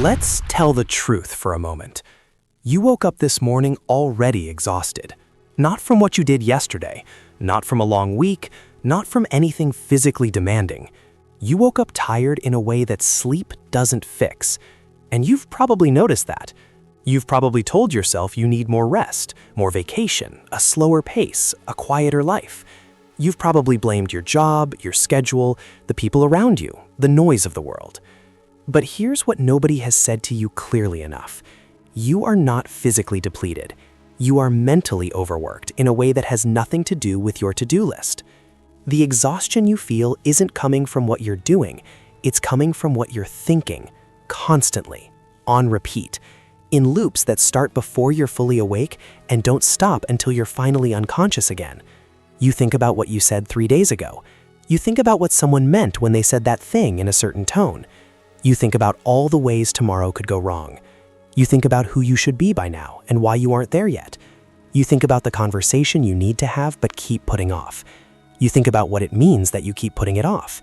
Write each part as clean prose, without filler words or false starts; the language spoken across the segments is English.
Let's tell the truth for a moment. You woke up this morning already exhausted. Not from what you did yesterday, not from a long week, not from anything physically demanding. You woke up tired in a way that sleep doesn't fix. And you've probably noticed that. You've probably told yourself you need more rest, more vacation, a slower pace, a quieter life. You've probably blamed your job, your schedule, the people around you, the noise of the world. But here's what nobody has said to you clearly enough. You are not physically depleted. You are mentally overworked in a way that has nothing to do with your to-do list. The exhaustion you feel isn't coming from what you're doing. It's coming from what you're thinking, constantly, on repeat, in loops that start before you're fully awake and don't stop until you're finally unconscious again. You think about what you said 3 days ago. You think about what someone meant when they said that thing in a certain tone. You think about all the ways tomorrow could go wrong. You think about who you should be by now and why you aren't there yet. You think about the conversation you need to have but keep putting off. You think about what it means that you keep putting it off.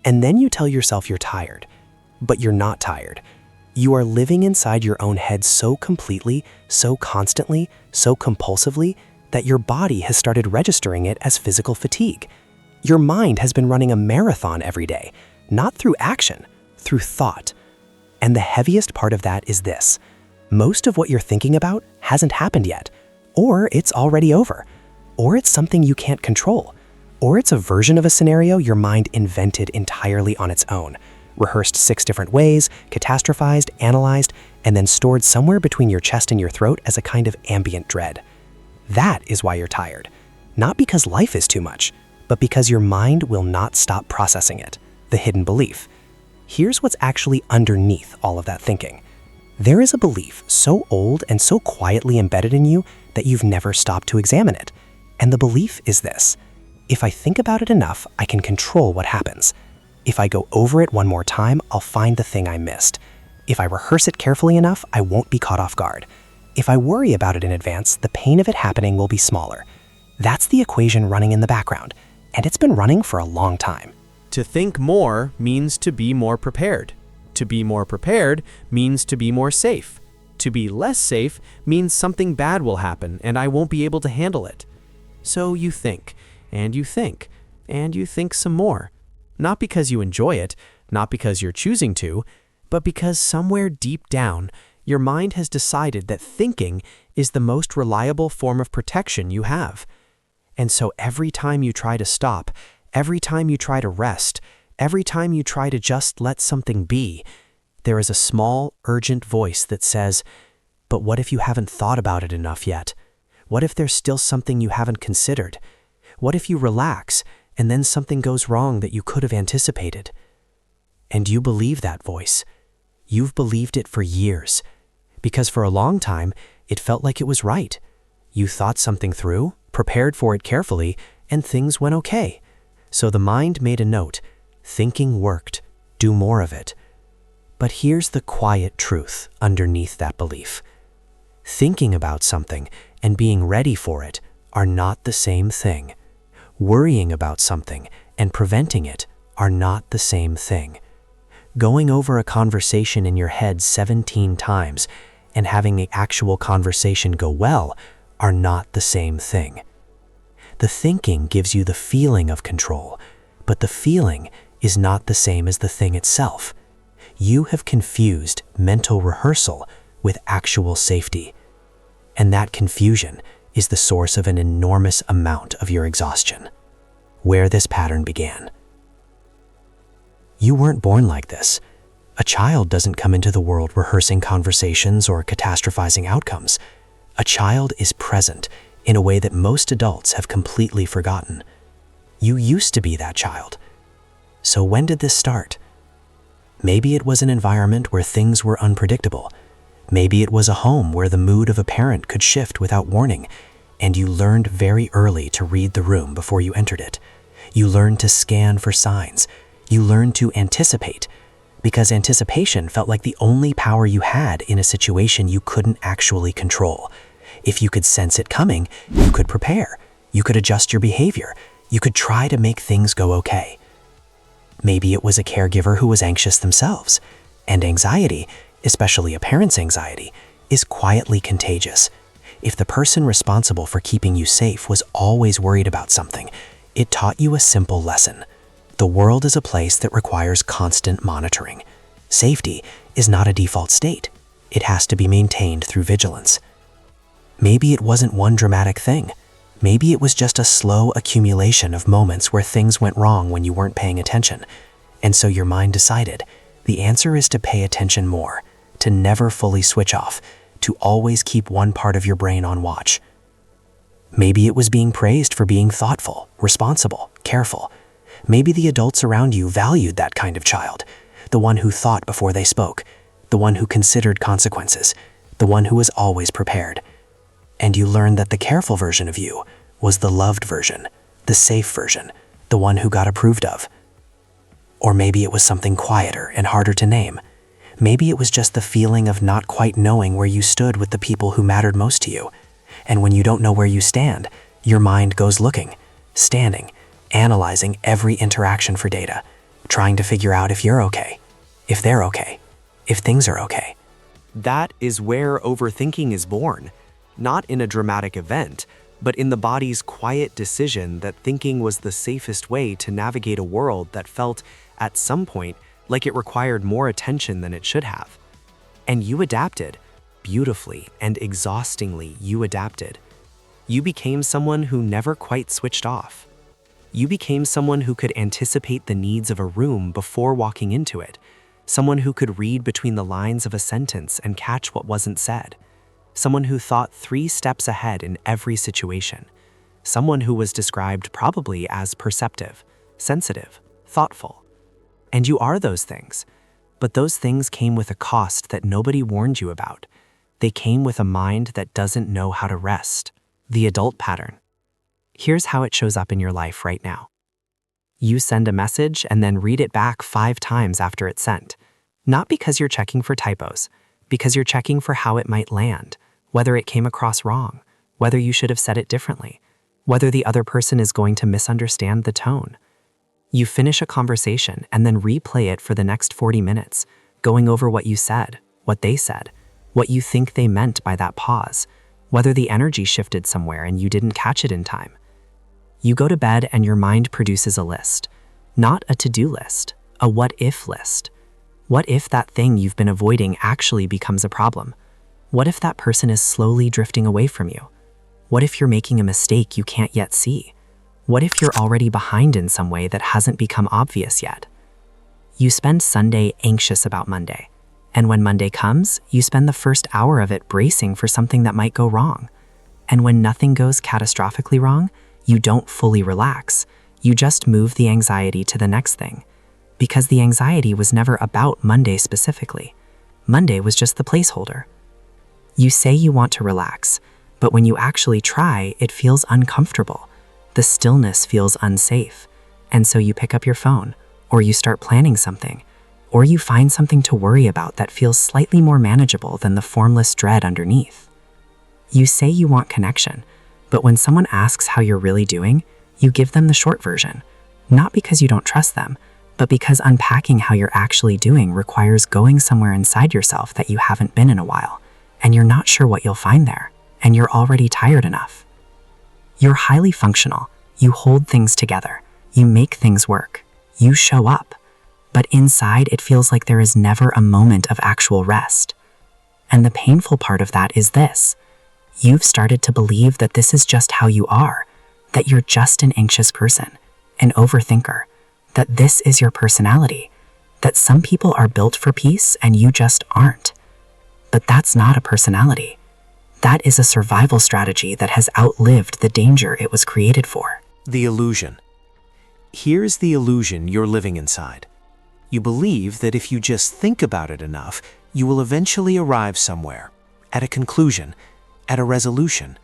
And then you tell yourself you're tired. But you're not tired. You are living inside your own head so completely, so constantly, so compulsively that your body has started registering it as physical fatigue. Your mind has been running a marathon every day, not through action, through thought. And the heaviest part of that is this. Most of what you're thinking about hasn't happened yet, or it's already over, or it's something you can't control, or it's a version of a scenario your mind invented entirely on its own, rehearsed 6 different ways, catastrophized, analyzed, and then stored somewhere between your chest and your throat as a kind of ambient dread. That is why you're tired. Not because life is too much, but because your mind will not stop processing it, the hidden belief. Here's what's actually underneath all of that thinking. There is a belief so old and so quietly embedded in you that you've never stopped to examine it. And the belief is this: if I think about it enough, I can control what happens. If I go over it one more time, I'll find the thing I missed. If I rehearse it carefully enough, I won't be caught off guard. If I worry about it in advance, the pain of it happening will be smaller. That's the equation running in the background, and it's been running for a long time. To think more means to be more prepared. To be more prepared means to be more safe. To be less safe means something bad will happen and I won't be able to handle it. So you think, and you think, and you think some more. Not because you enjoy it, not because you're choosing to, but because somewhere deep down, your mind has decided that thinking is the most reliable form of protection you have. And so every time you try to stop, every time you try to rest, every time you try to just let something be, there is a small, urgent voice that says, but what if you haven't thought about it enough yet? What if there's still something you haven't considered? What if you relax and then something goes wrong that you could have anticipated? And you believe that voice. You've believed it for years, because for a long time, it felt like it was right. You thought something through, prepared for it carefully, and things went okay. So the mind made a note. Thinking worked. Do more of it. But here's the quiet truth underneath that belief. Thinking about something and being ready for it are not the same thing. Worrying about something and preventing it are not the same thing. Going over a conversation in your head 17 times and having the actual conversation go well are not the same thing. The thinking gives you the feeling of control, but the feeling is not the same as the thing itself. You have confused mental rehearsal with actual safety. And that confusion is the source of an enormous amount of your exhaustion. Where this pattern began. You weren't born like this. A child doesn't come into the world rehearsing conversations or catastrophizing outcomes. A child is present in a way that most adults have completely forgotten. You used to be that child. So when did this start? Maybe it was an environment where things were unpredictable. Maybe it was a home where the mood of a parent could shift without warning, and you learned very early to read the room before you entered it. You learned to scan for signs. You learned to anticipate, because anticipation felt like the only power you had in a situation you couldn't actually control. If you could sense it coming, you could prepare. You could adjust your behavior. You could try to make things go okay. Maybe it was a caregiver who was anxious themselves, and anxiety especially a parent's anxiety, is quietly contagious. If the person responsible for keeping you safe was always worried about something, it taught you a simple lesson. The world is a place that requires constant monitoring. Safety is not a default state. It has to be maintained through vigilance. Maybe it wasn't one dramatic thing. Maybe it was just a slow accumulation of moments where things went wrong when you weren't paying attention. And so your mind decided, the answer is to pay attention more, to never fully switch off, to always keep one part of your brain on watch. Maybe it was being praised for being thoughtful, responsible, careful. Maybe the adults around you valued that kind of child, the one who thought before they spoke, the one who considered consequences, the one who was always prepared. And you learned that the careful version of you was the loved version, the safe version, the one who got approved of. Or maybe it was something quieter and harder to name. Maybe it was just the feeling of not quite knowing where you stood with the people who mattered most to you. And when you don't know where you stand, your mind goes looking, standing, analyzing every interaction for data, trying to figure out if you're okay, if they're okay, if things are okay. That is where overthinking is born, not in a dramatic event, but in the body's quiet decision that thinking was the safest way to navigate a world that felt, at some point, like it required more attention than it should have. And you adapted. Beautifully and exhaustingly, you adapted. You became someone who never quite switched off. You became someone who could anticipate the needs of a room before walking into it, someone who could read between the lines of a sentence and catch what wasn't said, someone who thought 3 steps ahead in every situation, someone who was described probably as perceptive, sensitive, thoughtful. And you are those things, but those things came with a cost that nobody warned you about. They came with a mind that doesn't know how to rest. The adult pattern. Here's how it shows up in your life right now. You send a message and then read it back 5 times after it's sent. Not because you're checking for typos, because you're checking for how it might land, whether it came across wrong, whether you should have said it differently, whether the other person is going to misunderstand the tone. You finish a conversation and then replay it for the next 40 minutes, going over what you said, what they said, what you think they meant by that pause, whether the energy shifted somewhere and you didn't catch it in time. You go to bed and your mind produces a list, not a to-do list, a what-if list. What if that thing you've been avoiding actually becomes a problem? What if that person is slowly drifting away from you? What if you're making a mistake you can't yet see? What if you're already behind in some way that hasn't become obvious yet? You spend Sunday anxious about Monday. And when Monday comes, you spend the first hour of it bracing for something that might go wrong. And when nothing goes catastrophically wrong, you don't fully relax. You just move the anxiety to the next thing. Because the anxiety was never about Monday specifically. Monday was just the placeholder. You say you want to relax, but when you actually try, it feels uncomfortable. The stillness feels unsafe. And so you pick up your phone, or you start planning something, or you find something to worry about that feels slightly more manageable than the formless dread underneath. You say you want connection, but when someone asks how you're really doing, you give them the short version, not because you don't trust them, but because unpacking how you're actually doing requires going somewhere inside yourself that you haven't been in a while, and you're not sure what you'll find there, and you're already tired enough. You're highly functional. You hold things together. You make things work. You show up. But inside, it feels like there is never a moment of actual rest. And the painful part of that is this. You've started to believe that this is just how you are, that you're just an anxious person, an overthinker, that this is your personality, that some people are built for peace and you just aren't. But that's not a personality. That is a survival strategy that has outlived the danger it was created for. The illusion. Here's the illusion you're living inside. You believe that if you just think about it enough, you will eventually arrive somewhere, at a conclusion, at a resolution,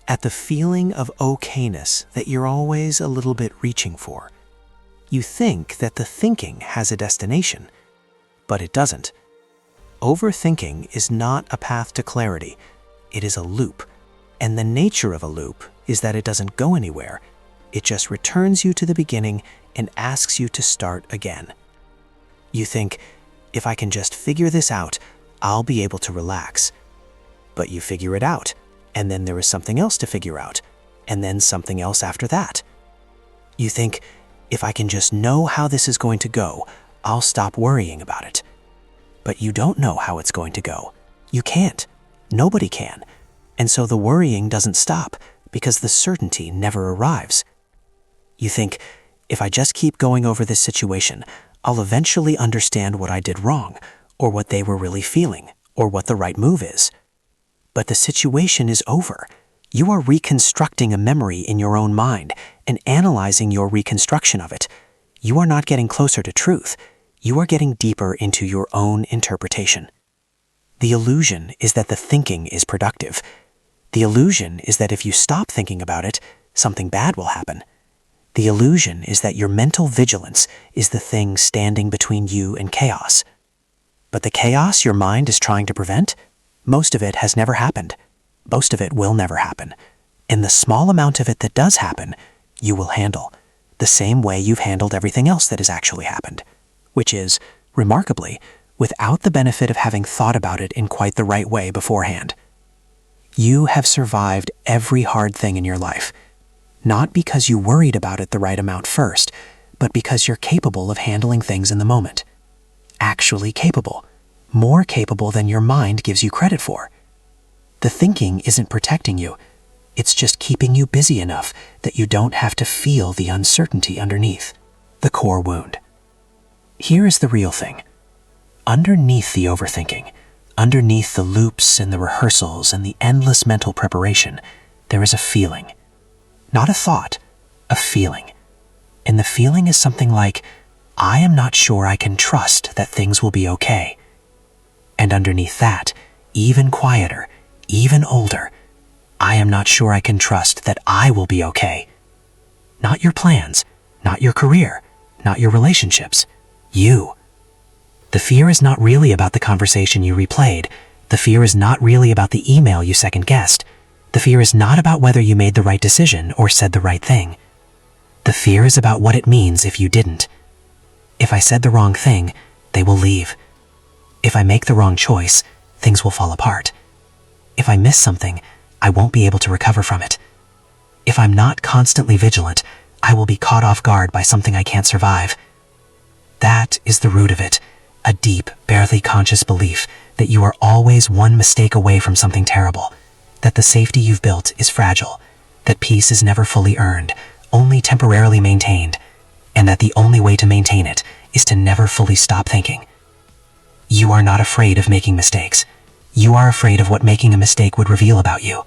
at the feeling of okayness that you're always a little bit reaching for. You think that the thinking has a destination, but it doesn't. Overthinking is not a path to clarity. It is a loop, and the nature of a loop is that it doesn't go anywhere. It just returns you to the beginning and asks you to start again. You think, if I can just figure this out, I'll be able to relax. But you figure it out, and then there is something else to figure out, and then something else after that. You think, if I can just know how this is going to go, I'll stop worrying about it. But you don't know how it's going to go. You can't. Nobody can. And so the worrying doesn't stop because the certainty never arrives. You think, if I just keep going over this situation, I'll eventually understand what I did wrong, or what they were really feeling, or what the right move is. But the situation is over. You are reconstructing a memory in your own mind and analyzing your reconstruction of it. You are not getting closer to truth. You are getting deeper into your own interpretation. The illusion is that the thinking is productive. The illusion is that if you stop thinking about it, something bad will happen. The illusion is that your mental vigilance is the thing standing between you and chaos. But the chaos your mind is trying to prevent, most of it has never happened. Most of it will never happen. And the small amount of it that does happen, you will handle, the same way you've handled everything else that has actually happened, which is, remarkably, without the benefit of having thought about it in quite the right way beforehand. You have survived every hard thing in your life, not because you worried about it the right amount first, but because you're capable of handling things in the moment. Actually capable. More capable than your mind gives you credit for. The thinking isn't protecting you. It's just keeping you busy enough that you don't have to feel the uncertainty underneath, the core wound. Here is the real thing. Underneath the overthinking, underneath the loops and the rehearsals and the endless mental preparation, there is a feeling. Not a thought, a feeling. And the feeling is something like, I am not sure I can trust that things will be okay. And underneath that, even quieter, even older, I am not sure I can trust that I will be okay. Not your plans, not your career, not your relationships, you. The fear is not really about the conversation you replayed. The fear is not really about the email you second-guessed. The fear is not about whether you made the right decision or said the right thing. The fear is about what it means if you didn't. If I said the wrong thing, they will leave. If I make the wrong choice, things will fall apart. If I miss something, I won't be able to recover from it. If I'm not constantly vigilant, I will be caught off guard by something I can't survive. That is the root of it, a deep, barely conscious belief that you are always one mistake away from something terrible, that the safety you've built is fragile, that peace is never fully earned, only temporarily maintained, and that the only way to maintain it is to never fully stop thinking. You are not afraid of making mistakes. You are afraid of what making a mistake would reveal about you.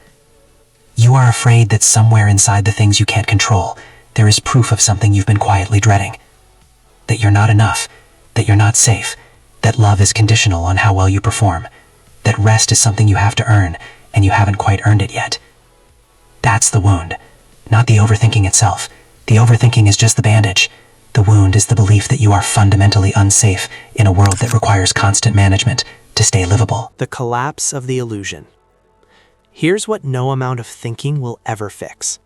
You are afraid that somewhere inside the things you can't control, there is proof of something you've been quietly dreading. That you're not enough, that you're not safe, that love is conditional on how well you perform, that rest is something you have to earn, and you haven't quite earned it yet. That's the wound, not the overthinking itself. The overthinking is just the bandage. The wound is the belief that you are fundamentally unsafe in a world that requires constant management to stay livable. The collapse of the illusion. Here's what no amount of thinking will ever fix.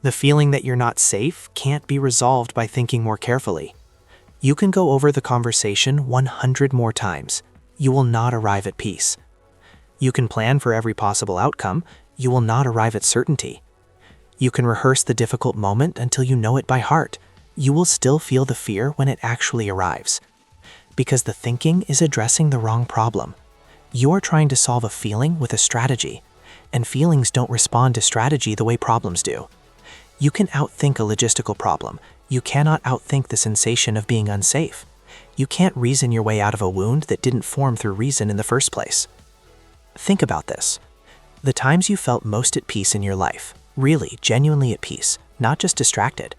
The feeling that you're not safe can't be resolved by thinking more carefully. You can go over the conversation 100 more times. You will not arrive at peace. You can plan for every possible outcome. You will not arrive at certainty. You can rehearse the difficult moment until you know it by heart. You will still feel the fear when it actually arrives. Because the thinking is addressing the wrong problem. You're trying to solve a feeling with a strategy, and feelings don't respond to strategy the way problems do. You can outthink a logistical problem. You cannot outthink the sensation of being unsafe. You can't reason your way out of a wound that didn't form through reason in the first place. Think about this. The times you felt most at peace in your life, really, genuinely at peace, not just distracted.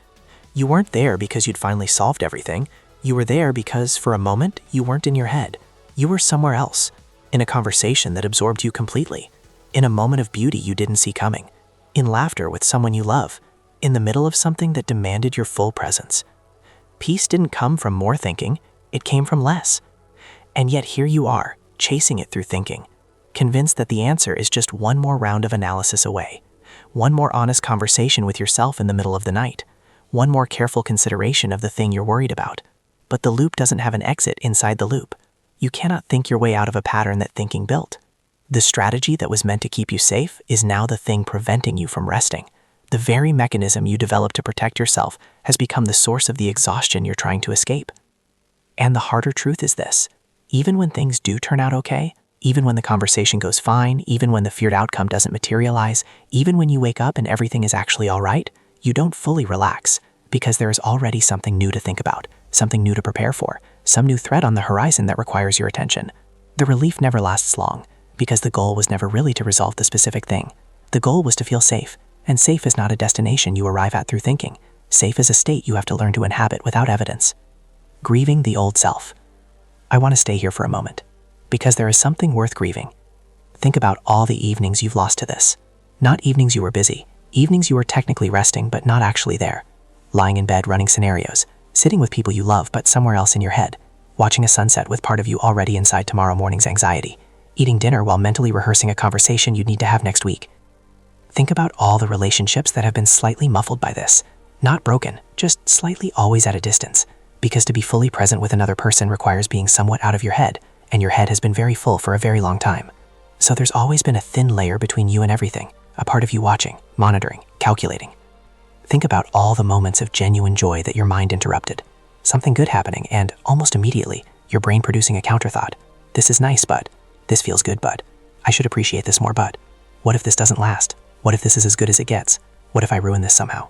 You weren't there because you'd finally solved everything. You were there because, for a moment, you weren't in your head. You were somewhere else, in a conversation that absorbed you completely, in a moment of beauty you didn't see coming, in laughter with someone you love, in the middle of something that demanded your full presence. Peace didn't come from more thinking, it came from less. And yet here you are, chasing it through thinking, convinced that the answer is just one more round of analysis away, one more honest conversation with yourself in the middle of the night, one more careful consideration of the thing you're worried about. But the loop doesn't have an exit inside the loop. You cannot think your way out of a pattern that thinking built. The strategy that was meant to keep you safe is now the thing preventing you from resting. The very mechanism you developed to protect yourself has become the source of the exhaustion you're trying to escape. And the harder truth is this: even when things do turn out okay, even when the conversation goes fine, even when the feared outcome doesn't materialize, even when you wake up and everything is actually all right, you don't fully relax, because there is already something new to think about, something new to prepare for, some new threat on the horizon that requires your attention. The relief never lasts long, because the goal was never really to resolve the specific thing. The goal was to feel safe, and safe is not a destination you arrive at through thinking. Safe is a state you have to learn to inhabit without evidence. Grieving the old self. I want to stay here for a moment, because there is something worth grieving. Think about all the evenings you've lost to this. Not evenings you were busy, evenings you were technically resting but not actually there. Lying in bed running scenarios, sitting with people you love but somewhere else in your head, watching a sunset with part of you already inside tomorrow morning's anxiety, eating dinner while mentally rehearsing a conversation you'd need to have next week. Think about all the relationships that have been slightly muffled by this. Not broken, just slightly always at a distance, because to be fully present with another person requires being somewhat out of your head, and your head has been very full for a very long time. So there's always been a thin layer between you and everything, a part of you watching, monitoring, calculating. Think about all the moments of genuine joy that your mind interrupted. Something good happening, and almost immediately, your brain producing a counterthought. This is nice, but. This feels good, but. I should appreciate this more, but. What if this doesn't last? What if this is as good as it gets? What if I ruin this somehow?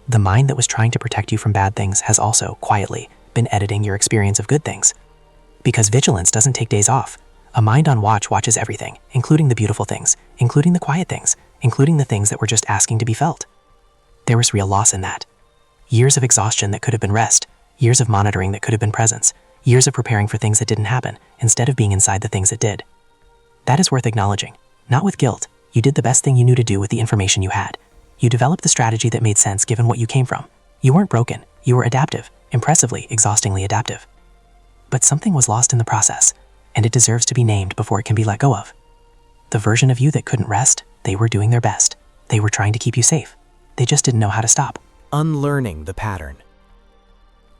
The mind that was trying to protect you from bad things has also, quietly, been editing your experience of good things. Because vigilance doesn't take days off. A mind on watch watches everything, including the beautiful things, including the quiet things, including the things that were just asking to be felt. There was real loss in that. Years of exhaustion that could have been rest, years of monitoring that could have been presence, years of preparing for things that didn't happen, instead of being inside the things that did. That is worth acknowledging, not with guilt. You did the best thing you knew to do with the information you had. You developed the strategy that made sense given what you came from. You weren't broken, you were adaptive, impressively, exhaustingly adaptive. But something was lost in the process, and it deserves to be named before it can be let go of. The version of you that couldn't rest, they were doing their best. They were trying to keep you safe. They just didn't know how to stop. Unlearning the pattern.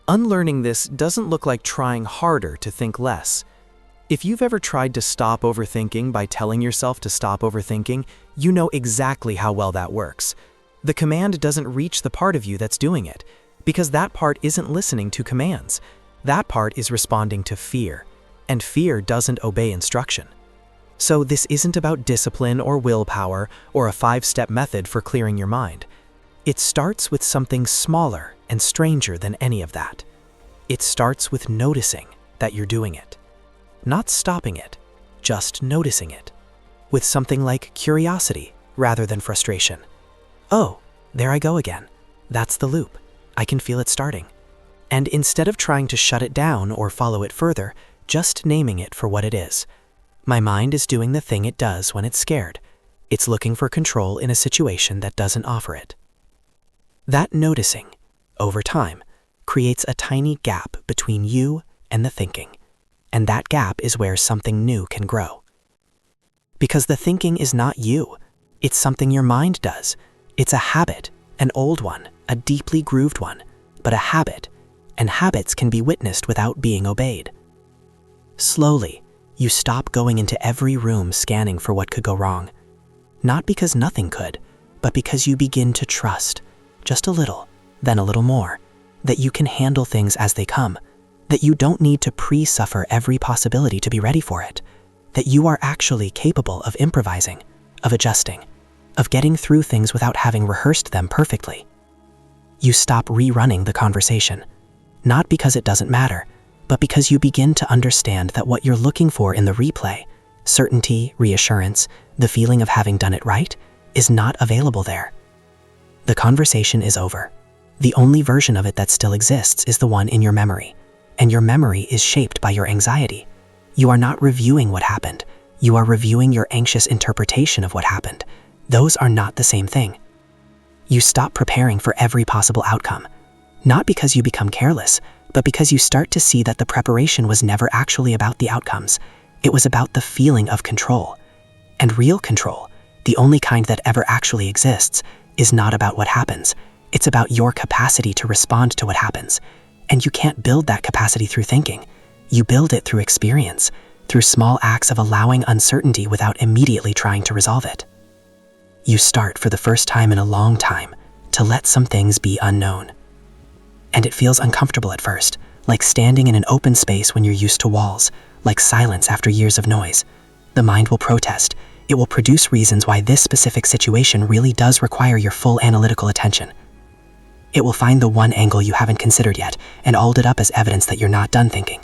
Unlearning this doesn't look like trying harder to think less. If you've ever tried to stop overthinking by telling yourself to stop overthinking, you know exactly how well that works. The command doesn't reach the part of you that's doing it, because that part isn't listening to commands. That part is responding to fear, and fear doesn't obey instruction. So this isn't about discipline or willpower or a 5-step method for clearing your mind. It starts with something smaller and stranger than any of that. It starts with noticing that you're doing it. Not stopping it, just noticing it. With something like curiosity rather than frustration. Oh, there I go again. That's the loop. I can feel it starting. And instead of trying to shut it down or follow it further, just naming it for what it is. My mind is doing the thing it does when it's scared. It's looking for control in a situation that doesn't offer it. That noticing, over time, creates a tiny gap between you and the thinking. And that gap is where something new can grow. Because the thinking is not you. It's something your mind does. It's a habit, an old one, a deeply grooved one, but a habit, and habits can be witnessed without being obeyed. Slowly, you stop going into every room scanning for what could go wrong. Not because nothing could, but because you begin to trust, just a little, then a little more, that you can handle things as they come, that you don't need to pre-suffer every possibility to be ready for it, that you are actually capable of improvising, of adjusting, of getting through things without having rehearsed them perfectly. You stop rerunning the conversation, not because it doesn't matter, but because you begin to understand that what you're looking for in the replay, certainty, reassurance, the feeling of having done it right, is not available there. The conversation is over. The only version of it that still exists is the one in your memory. And your memory is shaped by your anxiety. You are not reviewing what happened. You are reviewing your anxious interpretation of what happened. Those are not the same thing. You stop preparing for every possible outcome, not because you become careless, but because you start to see that the preparation was never actually about the outcomes. It was about the feeling of control. And real control, the only kind that ever actually exists, is not about what happens. It's about your capacity to respond to what happens. And you can't build that capacity through thinking. You build it through experience, through small acts of allowing uncertainty without immediately trying to resolve it. You start for the first time in a long time to let some things be unknown. And it feels uncomfortable at first, like standing in an open space when you're used to walls, like silence after years of noise. The mind will protest. It will produce reasons why this specific situation really does require your full analytical attention. It will find the one angle you haven't considered yet and hold it up as evidence that you're not done thinking.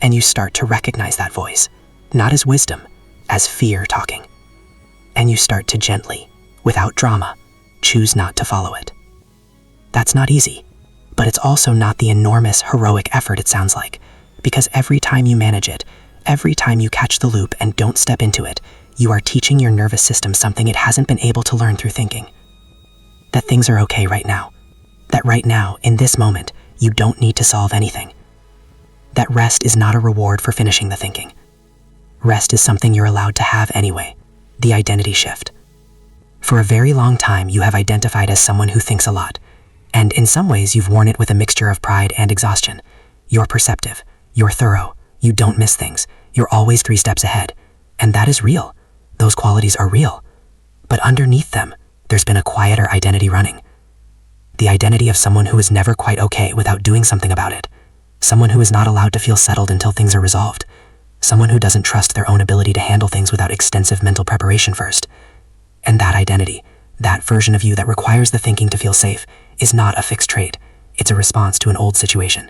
And you start to recognize that voice, not as wisdom, as fear talking. And you start to gently, without drama, choose not to follow it. That's not easy, but it's also not the enormous, heroic effort it sounds like, because every time you manage it, every time you catch the loop and don't step into it, you are teaching your nervous system something it hasn't been able to learn through thinking. That things are okay right now. That right now, in this moment, you don't need to solve anything. That rest is not a reward for finishing the thinking. Rest is something you're allowed to have anyway, the identity shift. For a very long time, you have identified as someone who thinks a lot, and in some ways you've worn it with a mixture of pride and exhaustion. You're perceptive, you're thorough, you don't miss things, you're always 3 steps ahead, and that is real. Those qualities are real. But underneath them, there's been a quieter identity running. The identity of someone who is never quite okay without doing something about it. Someone who is not allowed to feel settled until things are resolved. Someone who doesn't trust their own ability to handle things without extensive mental preparation first. And that identity, that version of you that requires the thinking to feel safe, is not a fixed trait. It's a response to an old situation.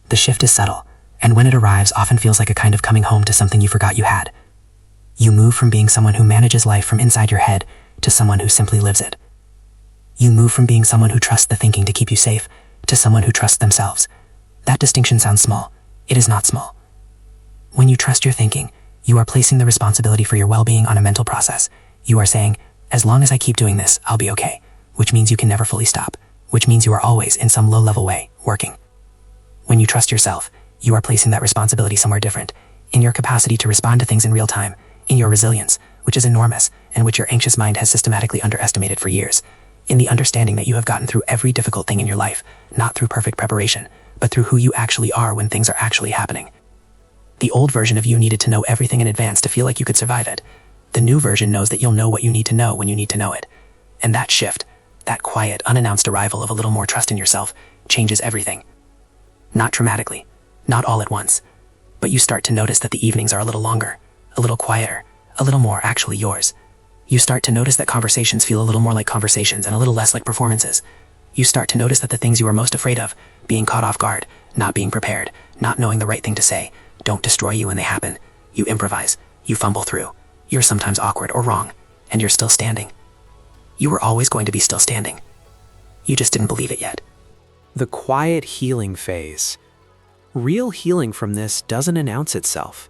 The shift is subtle, and when it arrives, often feels like a kind of coming home to something you forgot you had. You move from being someone who manages life from inside your head to someone who simply lives it. You move from being someone who trusts the thinking to keep you safe to someone who trusts themselves. That distinction sounds small. It is not small. When you trust your thinking, you are placing the responsibility for your well-being on a mental process. You are saying, as long as I keep doing this, I'll be okay, which means you can never fully stop, which means you are always, in some low-level way, working. When you trust yourself, you are placing that responsibility somewhere different, in your capacity to respond to things in real time, in your resilience, which is enormous, and which your anxious mind has systematically underestimated for years, in the understanding that you have gotten through every difficult thing in your life, not through perfect preparation, but through who you actually are when things are actually happening. The old version of you needed to know everything in advance to feel like you could survive it. The new version knows that you'll know what you need to know when you need to know it. And that shift, that quiet, unannounced arrival of a little more trust in yourself, changes everything. Not dramatically, not all at once, but you start to notice that the evenings are a little longer, a little quieter, a little more actually yours. You start to notice that conversations feel a little more like conversations and a little less like performances. You start to notice that the things you are most afraid of, being caught off guard, not being prepared, not knowing the right thing to say, don't destroy you when they happen. You improvise, you fumble through. You're sometimes awkward or wrong, and you're still standing. You were always going to be still standing. You just didn't believe it yet. The quiet healing phase. Real healing from this doesn't announce itself.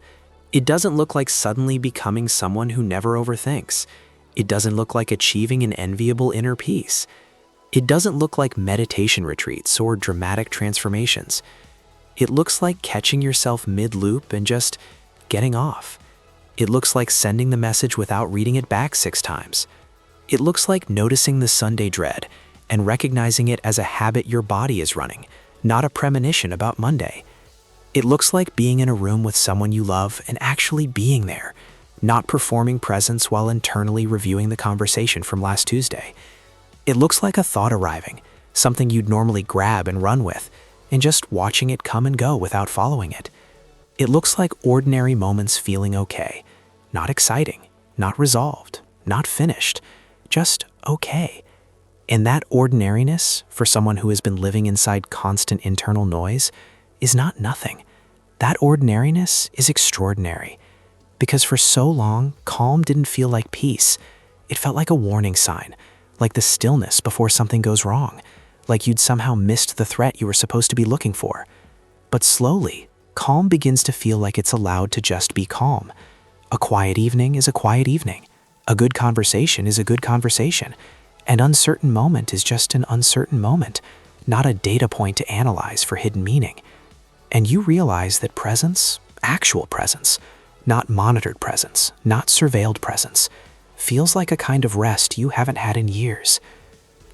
It doesn't look like suddenly becoming someone who never overthinks. It doesn't look like achieving an enviable inner peace. It doesn't look like meditation retreats or dramatic transformations. It looks like catching yourself mid-loop and just getting off. It looks like sending the message without reading it back 6 times. It looks like noticing the Sunday dread and recognizing it as a habit your body is running, not a premonition about Monday. It looks like being in a room with someone you love and actually being there, not performing presence while internally reviewing the conversation from last Tuesday. It looks like a thought arriving, something you'd normally grab and run with, and just watching it come and go without following it. It looks like ordinary moments feeling okay, not exciting, not resolved, not finished, just okay. And that ordinariness, for someone who has been living inside constant internal noise, is not nothing. That ordinariness is extraordinary. Because for so long, calm didn't feel like peace. It felt like a warning sign, like the stillness before something goes wrong, like you'd somehow missed the threat you were supposed to be looking for. But slowly, calm begins to feel like it's allowed to just be calm. A quiet evening is a quiet evening. A good conversation is a good conversation. An uncertain moment is just an uncertain moment, not a data point to analyze for hidden meaning. And you realize that presence, actual presence, not monitored presence, not surveilled presence, feels like a kind of rest you haven't had in years.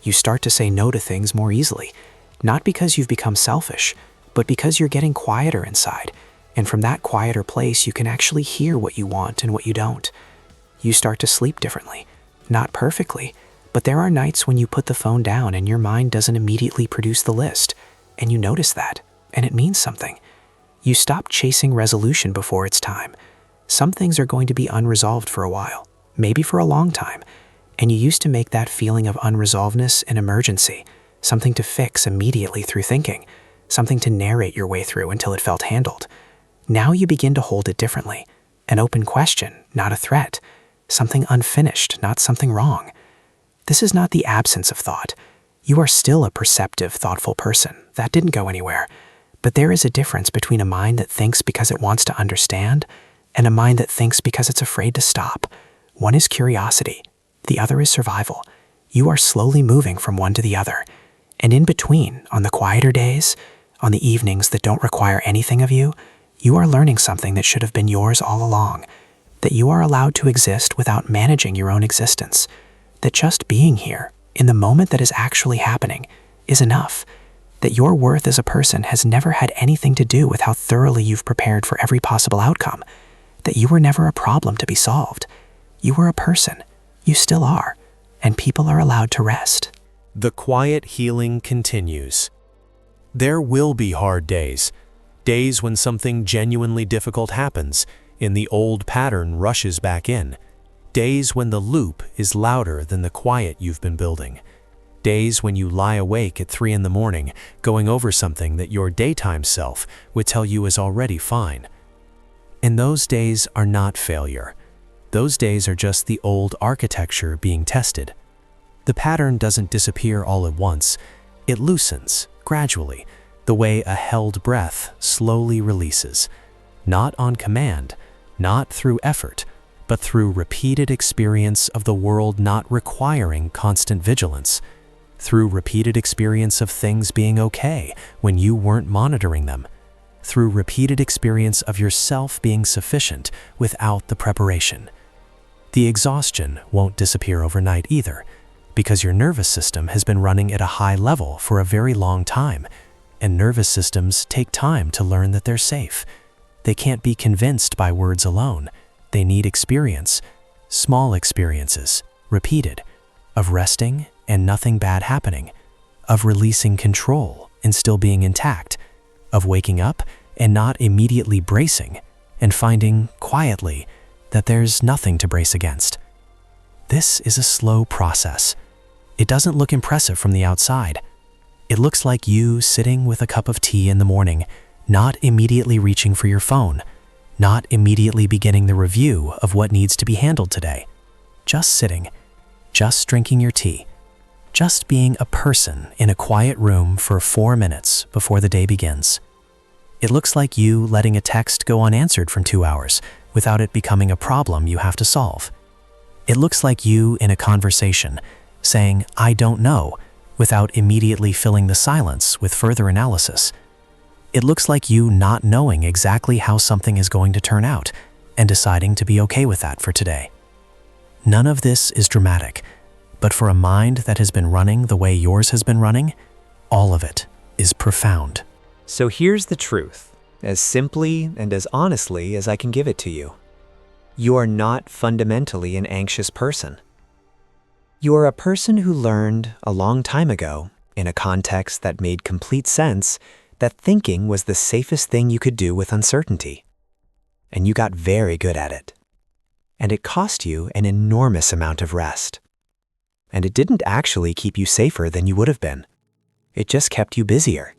You start to say no to things more easily, not because you've become selfish, but because you're getting quieter inside. And from that quieter place, you can actually hear what you want and what you don't. You start to sleep differently. Not perfectly, but there are nights when you put the phone down and your mind doesn't immediately produce the list. And you notice that, and it means something. You stop chasing resolution before it's time. Some things are going to be unresolved for a while, maybe for a long time. And you used to make that feeling of unresolvedness an emergency, something to fix immediately through thinking, something to narrate your way through until it felt handled. Now you begin to hold it differently, an open question, not a threat, something unfinished, not something wrong. This is not the absence of thought. You are still a perceptive, thoughtful person. That didn't go anywhere. But there is a difference between a mind that thinks because it wants to understand and a mind that thinks because it's afraid to stop. One is curiosity. The other is survival. You are slowly moving from one to the other. And in between, on the quieter days, on the evenings that don't require anything of you, you are learning something that should have been yours all along. That you are allowed to exist without managing your own existence. That just being here, in the moment that is actually happening, is enough. That your worth as a person has never had anything to do with how thoroughly you've prepared for every possible outcome. That you were never a problem to be solved. You were a person. You still are. And people are allowed to rest. The quiet healing continues. There will be hard days. Days when something genuinely difficult happens and the old pattern rushes back in. Days when the loop is louder than the quiet you've been building. Days when you lie awake at 3 in the morning going over something that your daytime self would tell you is already fine. And those days are not failure. Those days are just the old architecture being tested. The pattern doesn't disappear all at once. It loosens, gradually, the way a held breath slowly releases. Not on command, not through effort, but through repeated experience of the world not requiring constant vigilance. Through repeated experience of things being okay when you weren't monitoring them. Through repeated experience of yourself being sufficient without the preparation. The exhaustion won't disappear overnight either, because your nervous system has been running at a high level for a very long time, and nervous systems take time to learn that they're safe. They can't be convinced by words alone. They need experience, small experiences, repeated, of resting and nothing bad happening, of releasing control and still being intact, of waking up and not immediately bracing and finding quietly that there's nothing to brace against. This is a slow process. It doesn't look impressive from the outside. It looks like you sitting with a cup of tea in the morning, not immediately reaching for your phone, not immediately beginning the review of what needs to be handled today. Just sitting, just drinking your tea, just being a person in a quiet room for 4 minutes before the day begins. It looks like you letting a text go unanswered from 2 hours without it becoming a problem you have to solve. It looks like you in a conversation saying, "I don't know," without immediately filling the silence with further analysis. It looks like you not knowing exactly how something is going to turn out and deciding to be okay with that for today. None of this is dramatic, but for a mind that has been running the way yours has been running, all of it is profound. So here's the truth, as simply and as honestly as I can give it to you. You are not fundamentally an anxious person. You are a person who learned a long time ago, in a context that made complete sense, that thinking was the safest thing you could do with uncertainty. And you got very good at it. And it cost you an enormous amount of rest. And it didn't actually keep you safer than you would have been. It just kept you busier.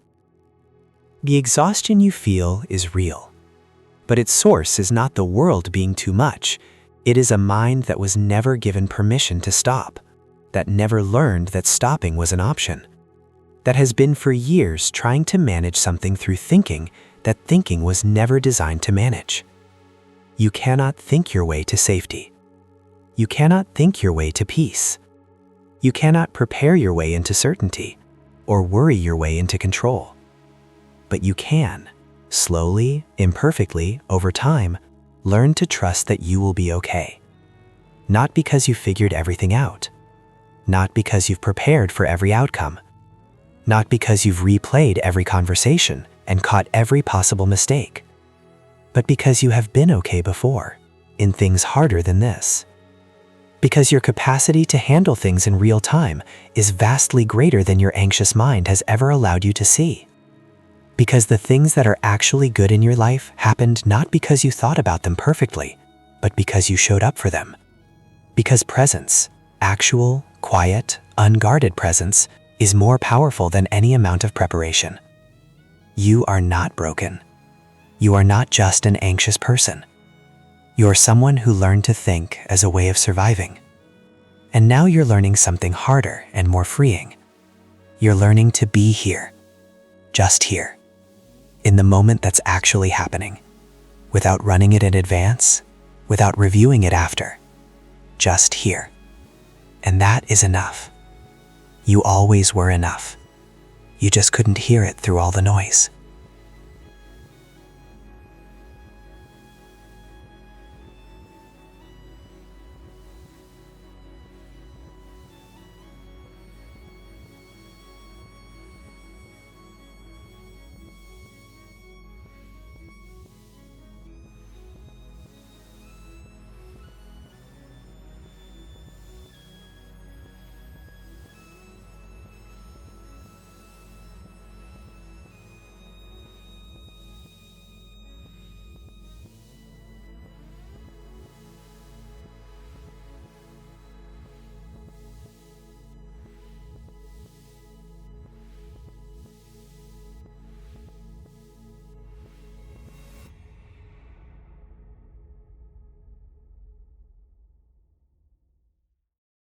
The exhaustion you feel is real. But its source is not the world being too much. It is a mind that was never given permission to stop, that never learned that stopping was an option, that has been for years trying to manage something through thinking that thinking was never designed to manage. You cannot think your way to safety. You cannot think your way to peace. You cannot prepare your way into certainty or worry your way into control. But you can, slowly, imperfectly, over time, learn to trust that you will be okay. Not because you figured everything out. Not because you've prepared for every outcome. Not because you've replayed every conversation and caught every possible mistake, but because you have been okay before, in things harder than this. Because your capacity to handle things in real time is vastly greater than your anxious mind has ever allowed you to see. Because the things that are actually good in your life happened not because you thought about them perfectly, but because you showed up for them. Because presence, actual, quiet, unguarded presence, is more powerful than any amount of preparation. You are not broken. You are not just an anxious person. You're someone who learned to think as a way of surviving. And now you're learning something harder and more freeing. You're learning to be here, just here, in the moment that's actually happening, without running it in advance, without reviewing it after, just here. And that is enough. You always were enough. You just couldn't hear it through all the noise.